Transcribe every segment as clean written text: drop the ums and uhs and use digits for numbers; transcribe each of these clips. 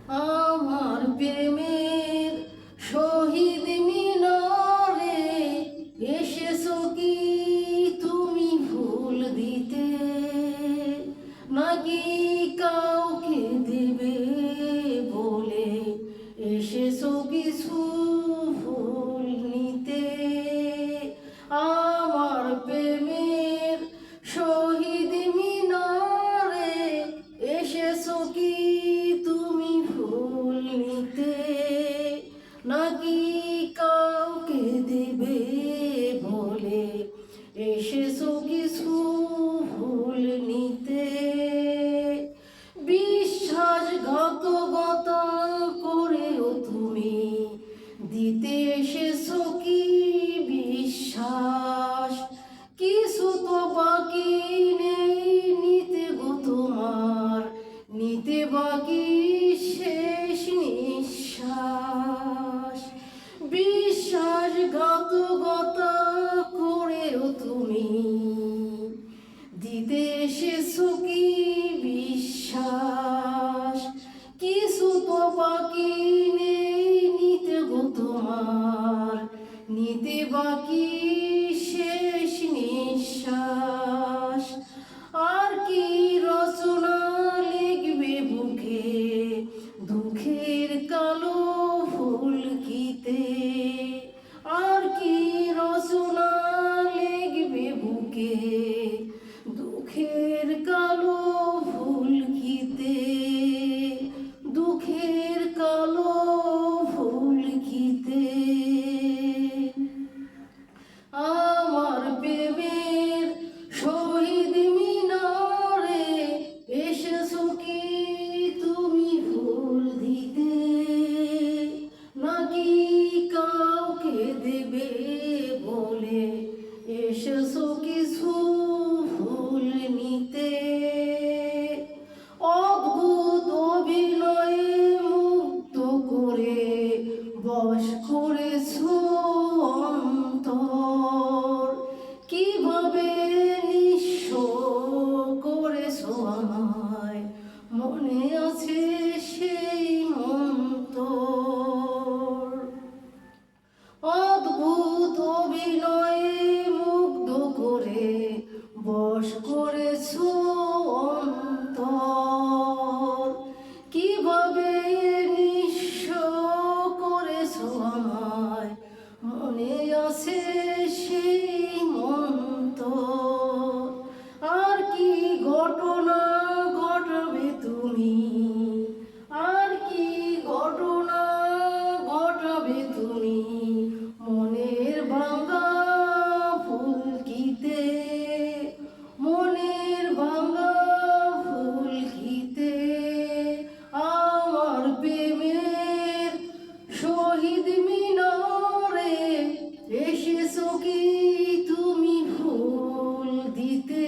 আমার প্রেমের শহীদ মিনারে এসেছো কি তুমি ফুল দিতে, নাকি কাউকে দেবে বলে এসেছো কিছু ফুল নিতে? আমার প্রেমের শহীদ মিনারে এসেছো কি তুমি ফুল নিতে, নাকি কাউকে দেবে বলে এসেছো কিছু ফুল নিতে? বিশ্বাসঘাতকতা করেও তুমি দিতে এসেছো কি বিশ্বাস? কিছু তো বাকি নেই নিতে গো তোমার, নিতে বাকি শেষ নিঃশ্বাস। বিশ্বাসঘাতকতা করেও তুমি দিতে এসেছো কি বিশ্বাস? কিছু তো বাকি নেই নিতে গো তোমার, নিতে বাকি শেষ নিঃশ্বাস। আর কি রচনা লিখবে বুকে দুঃখের কালো ফুলকিতে? আর কি রচনা লিখবে বুকে দুঃখের কালো ফুলকিতে? দুঃখের কালো ফুলকিতে। আমার প্রেমের শহীদ মিনারে এসেছো কি তুমি ফুল দিতে, নাকি কাউকে দেবে বলে এসেছো কিছু ফুল নিতে? অদ্ভুত অভিনয়ে মুগ্ধ করে বশ করেছো অন্তর, কিভাবে নিঃস্ব করেছো আমায় মনে আছে সেই মন্তর। অদ্ভুত অভিনয়ে মুগ্ধ করে বশ করেছো অন্তর, কিভাবে নিঃস্ব করেছো আমায় মনে আছে সেই মন্তর। আর কি ঘটনা ঘটাবে তুমি, আর কি ঘটনা ঘটাবে তুমি মনের ভাঙা ফুলকিতে? মনের ভাঙা ফুলকিতে। আমার প্রেমের শহীদ মিনারে এসেছো কি তুমি ফুল দিতে,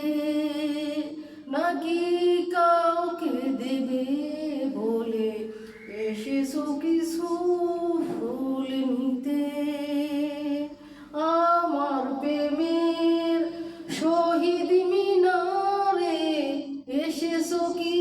নাকি কাউকে দেবে বলে এসেছো কিছু ফুল নিতে? আমার প্রেমের শহীদ মিনারে এসেছো কি